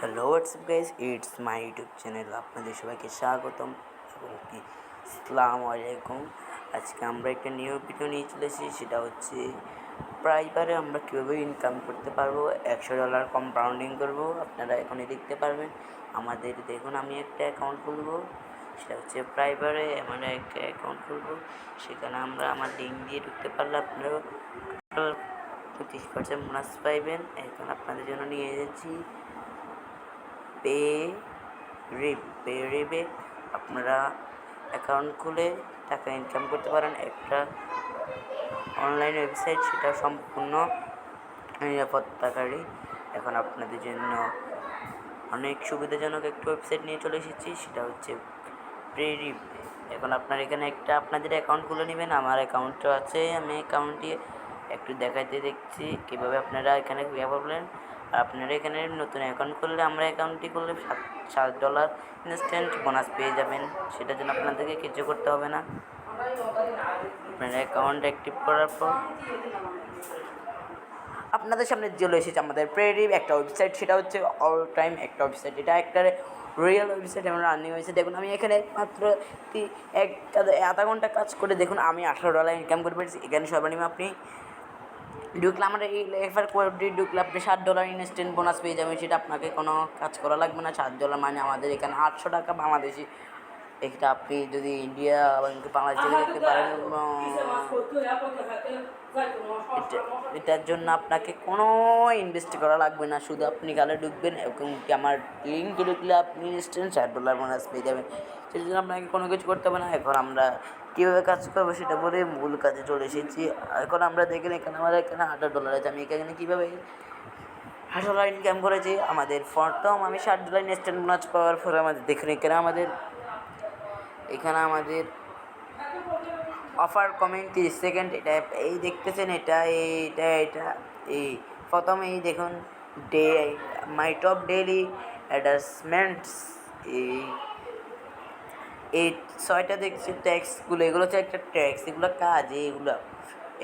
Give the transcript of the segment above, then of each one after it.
Hello WhatsApp guys, it's my YouTube channel. আপনাদের সবাইকে স্বাগতম এবং কি আসসালামু আলাইকুম। আজকে আমরা একটা নিউ ভিডিও নিয়ে চলে এসেছি, সেটা হচ্ছে প্রাইবারে আমরা কীভাবে ইনকাম করতে পারবো, $100 কম্পাউন্ডিং করবো। আপনারা এখনই দেখতে পারবেন। আমাদের দেখুন, আমি একটা অ্যাকাউন্ট খুলবো, সেটা হচ্ছে প্রাইবারে। আমরা একটা অ্যাকাউন্ট খুলবো, সেখানে আমরা আমার লিঙ্ক দিয়ে ঢুকতে পারলে আপনারা 25% বোনাস পাইবেন। এখন আপনাদের জন্য নিয়ে এসেছি পেরিবে। আপনারা অ্যাকাউন্ট খুলে টাকা ইনকাম করতে পারেন। একটা অনলাইন ওয়েবসাইট, সেটা সম্পূর্ণ নিরাপত্তাকারী। এখন আপনাদের জন্য অনেক সুবিধাজনক একটা ওয়েবসাইট নিয়ে চলে এসেছি, সেটা হচ্ছে পেরিব। এখন আপনারা এখানে একটা আপনাদের অ্যাকাউন্ট খুলে নেবেন। আমার অ্যাকাউন্টও আছে, আমি অ্যাকাউন্টটি একটু দেখাইতে দেখছি কীভাবে আপনারা এখানে করলেন। আর আপনারা এখানে নতুন অ্যাকাউন্ট করলে, আমরা অ্যাকাউন্টটি করলে $7 ইনস্ট্যান্ট বোনাস পেয়ে যাবেন। সেটার জন্য আপনাদেরকে কিছু করতে হবে না। আপনারা অ্যাকাউন্ট অ্যাক্টিভ করার পর আপনাদের সামনে চলে এসেছে আমাদের প্রেরিভ একটা ওয়েবসাইট, সেটা হচ্ছে অল টাইম একটা ওয়েবসাইট। এটা একটা রিয়েল ওয়েবসাইট, আমরা রানিং হয়েছে। দেখুন, আমি এখানে মাত্র আধা ঘন্টা কাজ করে দেখুন আমি $18 ইনকাম করে পেরেছি। এখানে সর্বনিম্ন আপনি ঢুকলে, আমরা এই রেফার কোড দিয়ে ঢুকলে আপনি $7 ইনস্ট্যান্ট বোনাস পেয়ে যাবেন। সেটা আপনাকে কোনো কাজ করা লাগবে না। $7 মানে আমাদের এখানে $800 বাংলাদেশি। এটা আপনি যদি ইন্ডিয়া এবং বাংলাদেশে দেখতে পারেন, এটার জন্য আপনাকে কোনো ইনভেস্ট করা লাগবে না। শুধু আপনি গালে ঢুকবেন এবং আমার লিঙ্কে ঢুকলে আপনি ইনস্ট্যান্ট $7 বোনাস পেয়ে যাবেন। সেই জন্য আপনাকে কোনো কিছু করতে হবে না। এখন আমরা কীভাবে কাজ করবো সেটা বলে মূল কাজে চলে এসেছি। এখন আমরা দেখেন, এখানে আমার এখানে $8 আছে। আমি এখানে কীভাবে $8 ইনকাম করেছি। আমাদের প্রথম আমি $7 ইনস্ট্যান্ট বোনাস পাওয়ার পরে আমাদের দেখুন, এখানে আমাদের অফার কমিং 30 সেকেন্ড। এটা এই দেখতেছেন, এটা এই প্রথম এই দেখুন মাই টপ ডেইলি অ্যাডভার্টাইজমেন্টস। এই 6টা দেখছি ট্যাক্সগুলো, এগুলো হচ্ছে একটা ট্যাক্স, এগুলো কাজ,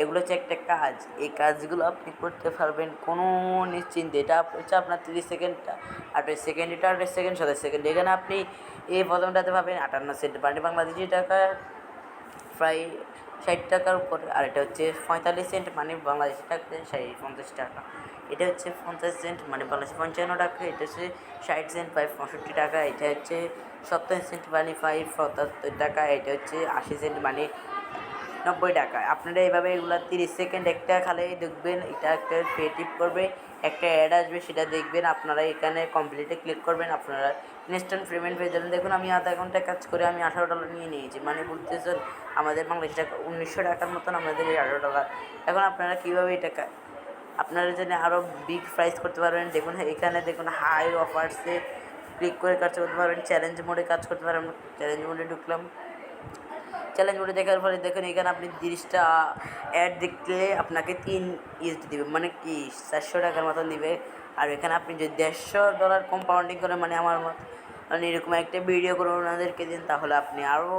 এগুলো হচ্ছে একটা কাজ। এই কাজগুলো আপনি করতে পারবেন কোনো নিশ্চিন্তে। এটা হচ্ছে আপনার 30 সেকেন্ডটা, 28 সেকেন্ড, এটা 28 সেকেন্ড, 27 সেকেন্ড। এখানে আপনি এই প্রথমটাতে পাবেন 58 সেন্ট, মানে বাংলাদেশি টাকা প্রায় 60 টাকার উপরে। আর এটা হচ্ছে 45 সেন্ট, মানে বাংলাদেশি টাকা 50 টাকা। এটা হচ্ছে 50 সেন্ট, মানে বাংলাদেশি 55 টাকা। এটা হচ্ছে 60 সেন্ট, 65 টাকা। এটা হচ্ছে 70 সেন্ট, মানে 75 টাকা। এটা হচ্ছে 80 সেন্ট, মানে 90 টাকা। আপনারা এইভাবে এগুলো 30 সেকেন্ড একটা খালি দেখবেন, এটা একটা ক্রিয়েটিভ করবে, একটা অ্যাড আসবে, সেটা দেখবেন। আপনারা এখানে কমপ্লিটে ক্লিক করবেন, আপনারা ইনস্ট্যান্ট পেমেন্ট পেয়ে যাবেন। দেখুন, আমি আধা ঘন্টা কাজ করে আমি $18 নিয়ে নিয়েছি, মানে বলতেছেন আমাদের বাংলাদেশ টাকা 1900 টাকার মতন আমাদের এই $18। এখন আপনারা কীভাবে এই টাকা আপনারা যদি আরও বিগ প্রাইস করতে পারবেন, দেখুন এখানে দেখুন হাই অফার্সে ক্লিক করে কাজ করতে পারবেন। চ্যালেঞ্জ মোডে কাজ করতে পারবেন। চ্যালেঞ্জ মোডে ঢুকলাম। চ্যালেঞ্জ মোডে দেখার পরে দেখুন, এখানে আপনি 30টা অ্যাড দেখলে আপনাকে 3 USD দেবে, মানে কি 400 টাকার মতন দিবে। আর এখানে আপনি যদি $150 কম্পাউন্ডিং করেন, মানে আমার মতো মানে এরকম একটা ভিডিও করে ওনাদেরকে দিন, তাহলে আপনি আরও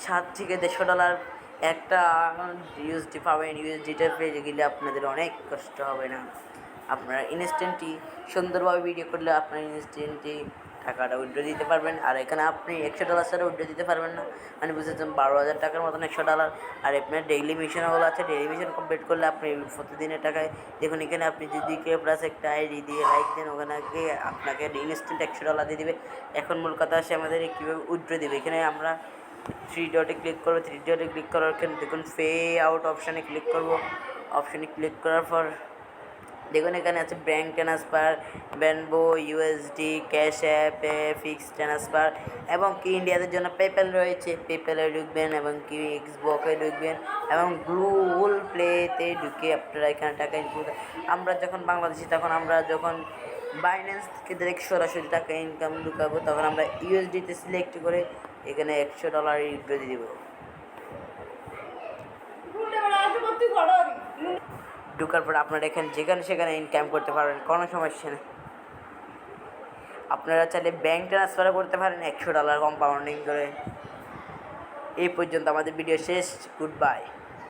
$7 থেকে $150 একটা USD পাবেন। USDটা পেয়ে গেলে আপনাদের অনেক কষ্ট হবে না। আপনারা ইনস্ট্যান্টলি সুন্দরভাবে ভিডিও করলে আপনার ইনস্ট্যান্টলি টাকাটা উইথড্র দিতে পারবেন। আর এখানে আপনি $100 ছাড়া উইথড্র দিতে পারবেন না, মানে বুঝেছেন 12,000 টাকার মতন $100। আর আপনার ডেইলি মিশনগুলো আছে, ডেইলি মিশন কমপ্লিট করলে আপনি প্রতিদিনের টাকায় দেখুন, এখানে আপনি যদি কেউ প্লাস একটা আইডি দিয়ে লাইক দেন, ওখানে আপনাকে ইনস্ট্যান্ট $100 দিয়ে দেবে। এখন মূল কথা আসে আমাদের কীভাবে উইথড্র দেবে। এখানে আমরা 3 ডটে ক্লিক করবো। 3 ডটে ক্লিক করার ক্ষেত্রে দেখুন পে আউট অপশানে ক্লিক করবো। অপশানে ক্লিক করার পর দেখুন, এখানে আছে ব্যাঙ্ক ট্রান্সফার, ব্যানবো, USD, cash app, fix transfer এবং কি ইন্ডিয়াদের জন্য পেপ্যাল রয়েছে। পেপ্যালে ঢুকবেন এবং কি এক্সবক্সে ঢুকবেন এবং গুগল প্লেতে ঢুকে আপনারা এখানে টাকা ইনপুট। আমরা যখন বাংলাদেশি, তখন আমরা যখন বাইন্যান্স থেকে ডাইরেক্ট সরাসরি টাকা ইনকাম ঢুকাবো, তখন আমরা USDতে সিলেক্ট করে এখানে $100 উইথড্র দিয়ে দেবো। ঢোকার পর আপনারা এখানে যেখানে ইনকাম করতে পারবেন, কোনো সমস্যা নেই। আপনারা চাইলে ব্যাঙ্ক ট্রান্সফারও করতে পারেন $100 কম্পাউন্ডিং করে। এই পর্যন্ত আমাদের ভিডিও শেষ। Good bye.